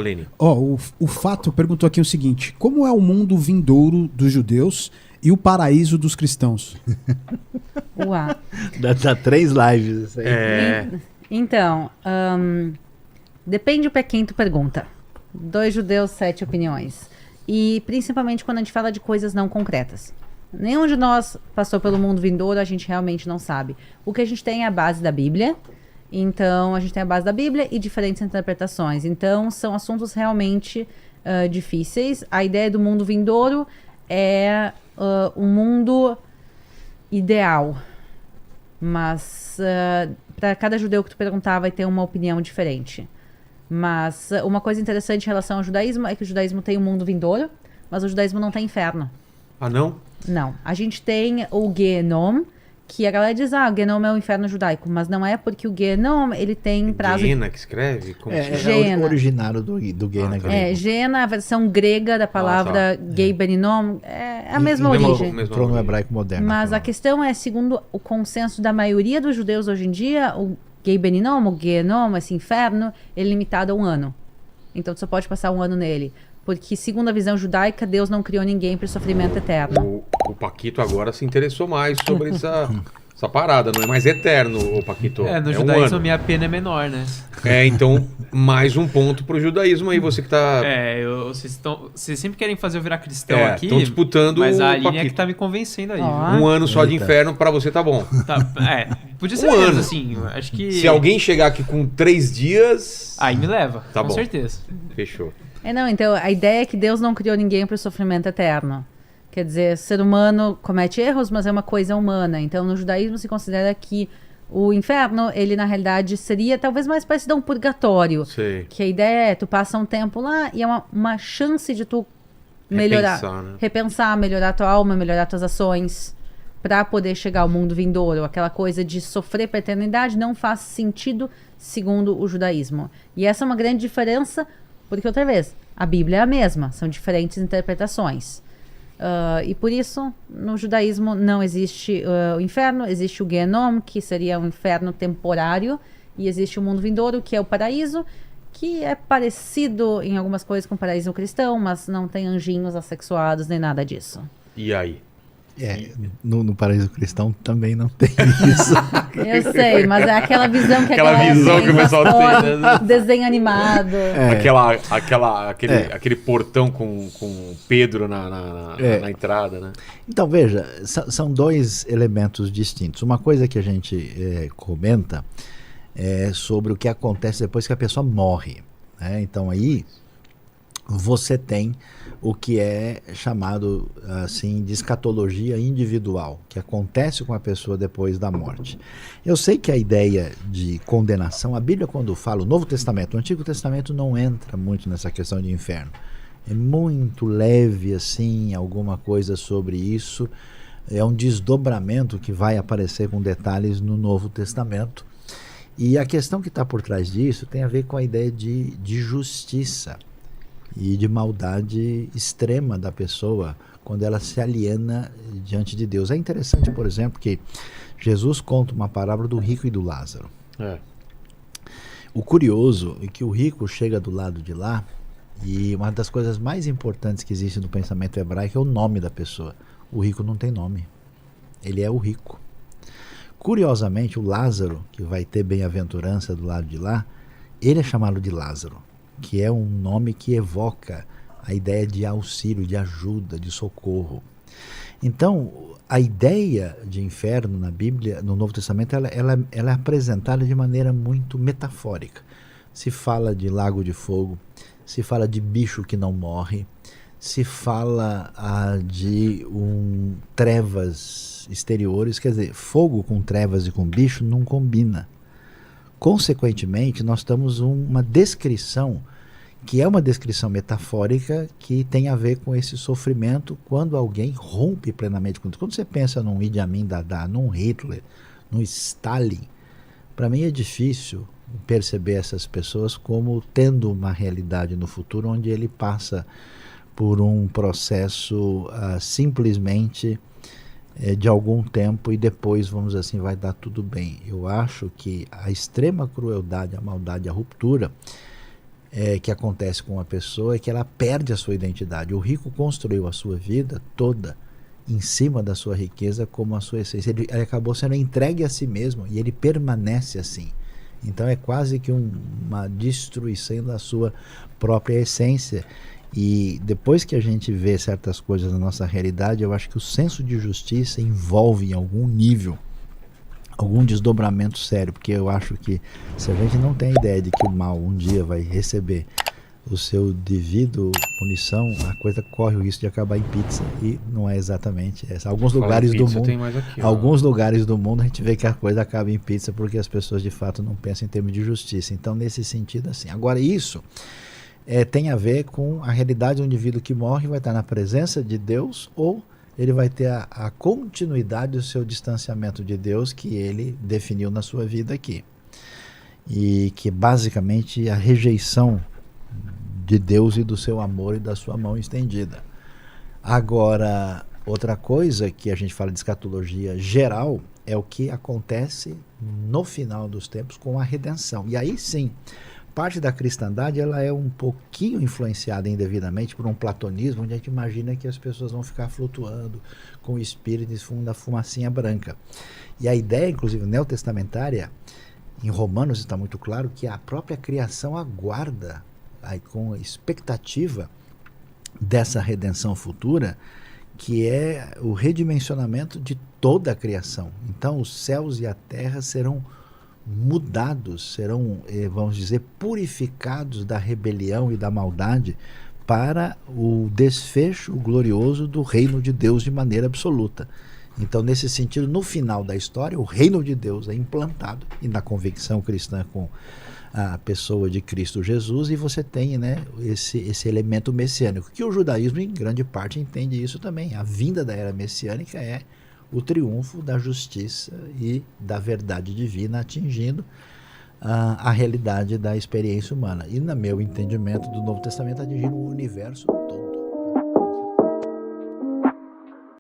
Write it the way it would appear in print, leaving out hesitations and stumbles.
Aline. O Fato perguntou aqui o seguinte: como é o mundo vindouro dos judeus e o paraíso dos cristãos? Uau. Dá 3 lives isso aí. Então, depende para quem tu pergunta. 2 judeus, 7 opiniões. E principalmente quando a gente fala de coisas não concretas. Nenhum de nós passou pelo mundo vindouro, a gente realmente não sabe. O que a gente tem é a base da Bíblia. Então, a gente tem a base da Bíblia e diferentes interpretações. Então, são assuntos realmente difíceis. A ideia do mundo vindouro é um mundo ideal. Mas, para cada judeu que tu perguntar, vai ter uma opinião diferente. Mas, uma coisa interessante em relação ao judaísmo é que o judaísmo tem um mundo vindouro, mas o judaísmo não tem inferno. Ah, não? Não. A gente tem o Gehenom, que a galera diz, o Gehenom é o inferno judaico, mas não é porque o Gehenom, ele tem prazo... Gena que escreve? Como É Gena. o originário do Gena grego. Gena, a versão grega da palavra Gebenom, é a mesma origem. Entrou no hebraico moderno. Mas a questão é, segundo o consenso da maioria dos judeus hoje em dia, o Gebenom, o Gehenom, esse inferno, ele é limitado a 1 ano. Então, tu só pode passar 1 ano nele. Porque, segundo a visão judaica, Deus não criou ninguém para o sofrimento eterno. O Paquito agora se interessou mais sobre essa parada. Não é mais eterno, o Paquito. No um judaísmo ano. minha pena é menor, né? Então, mais um ponto pro judaísmo aí, você que tá... Vocês sempre querem fazer eu virar cristão aqui. Estão disputando mas o a Aline é Paquito. que tá me convencendo aí. Um ano só de inferno pra você tá bom. Podia ser ano. menos, assim. Acho que... Se alguém chegar aqui com 3 dias... Aí me leva, Tá com bom. certeza. Fechou. Então, a ideia é que Deus não criou ninguém para o sofrimento eterno. Quer dizer, ser humano comete erros, mas é uma coisa humana. Então, no judaísmo se considera que o inferno, ele na realidade seria talvez mais parecido a um purgatório. Sei. Que a ideia é, tu passa um tempo lá e é uma chance de tu melhorar, repensar, melhorar tua alma, melhorar tuas ações, para poder chegar ao mundo vindouro. Aquela coisa de sofrer para a eternidade não faz sentido segundo o judaísmo. E essa é uma grande diferença, porque, outra vez, a Bíblia é a mesma, são diferentes interpretações. E por isso, no judaísmo não existe o inferno, existe o Gehenom, que seria um inferno temporário, e existe o mundo vindouro, que é o paraíso, que é parecido em algumas coisas com o paraíso cristão, mas não tem anjinhos assexuados nem nada disso. E aí? No paraíso cristão também não tem isso. Eu sei, mas é aquela visão que Aquela visão que o pessoal tem, né? Desenho animado. Aquele portão com Pedro na entrada, né? Então, veja, são 2 elementos distintos. Uma coisa que a gente comenta é sobre o que acontece depois que a pessoa morre, né? Então, aí você tem o que é chamado assim de escatologia individual, que acontece com a pessoa depois da morte. Eu sei que a ideia de condenação, a Bíblia quando fala, o Novo Testamento, o Antigo Testamento não entra muito nessa questão de inferno. É muito leve assim, alguma coisa sobre isso. É um desdobramento que vai aparecer com detalhes no Novo Testamento. E a questão que está por trás disso tem a ver com a ideia de justiça e de maldade extrema da pessoa quando ela se aliena diante de Deus. É interessante, por exemplo, que Jesus conta uma parábola do rico e do Lázaro. O curioso é que o rico chega do lado de lá e uma das coisas mais importantes que existe no pensamento hebraico é o nome da pessoa. O rico não tem nome. Ele é o rico. Curiosamente, o Lázaro, que vai ter bem-aventurança do lado de lá, ele é chamado de Lázaro, que é um nome que evoca a ideia de auxílio, de ajuda, de socorro. Então, a ideia de inferno na Bíblia, no Novo Testamento, ela é apresentada de maneira muito metafórica. Se fala de lago de fogo, se fala de bicho que não morre, se fala de trevas exteriores, quer dizer, fogo com trevas e com bicho não combina. Consequentemente, nós temos uma descrição, que é uma descrição metafórica, que tem a ver com esse sofrimento quando alguém rompe plenamente com isso. Quando você pensa num Idi Amin Dada, num Hitler, num Stalin, para mim é difícil perceber essas pessoas como tendo uma realidade no futuro onde ele passa por um processo simplesmente de algum tempo e depois, vamos dizer assim, vai dar tudo bem. Eu acho que a extrema crueldade, a maldade, a ruptura que acontece com uma pessoa é que ela perde a sua identidade. O rico construiu a sua vida toda em cima da sua riqueza como a sua essência. Ele acabou sendo entregue a si mesmo e ele permanece assim. Então é quase que uma destruição da sua própria essência. E depois que a gente vê certas coisas na nossa realidade, eu acho que o senso de justiça envolve em algum nível algum desdobramento sério, porque eu acho que se a gente não tem a ideia de que o mal um dia vai receber o seu devido punição, a coisa corre o risco de acabar em pizza, e não é exatamente essa. Alguns lugares do mundo, alguns lugares do mundo a gente vê que a coisa acaba em pizza porque as pessoas de fato não pensam em termos de justiça. Então, nesse sentido, assim. Agora, isso tem a ver com a realidade do indivíduo que morre, vai estar na presença de Deus, ou ele vai ter a continuidade do seu distanciamento de Deus que ele definiu na sua vida aqui. E que basicamente a rejeição de Deus e do seu amor e da sua mão estendida. Agora, outra coisa que a gente fala de escatologia geral é o que acontece no final dos tempos com a redenção. E aí sim, parte da cristandade ela é um pouquinho influenciada indevidamente por um platonismo, onde a gente imagina que as pessoas vão ficar flutuando com o espírito em fundo da fumacinha branca. E a ideia, inclusive neotestamentária, em Romanos está muito claro que a própria criação aguarda aí, com expectativa dessa redenção futura, que é o redimensionamento de toda a criação. Então os céus e a terra serão mudados, serão, vamos dizer, purificados da rebelião e da maldade para o desfecho glorioso do reino de Deus de maneira absoluta. Então, nesse sentido, no final da história, o reino de Deus é implantado, e na convicção cristã com a pessoa de Cristo Jesus, e você tem, né, esse elemento messiânico, que o judaísmo em grande parte entende isso também. A vinda da era messiânica é o triunfo da justiça e da verdade divina atingindo a realidade da experiência humana. E no meu entendimento do Novo Testamento, atingindo o universo todo.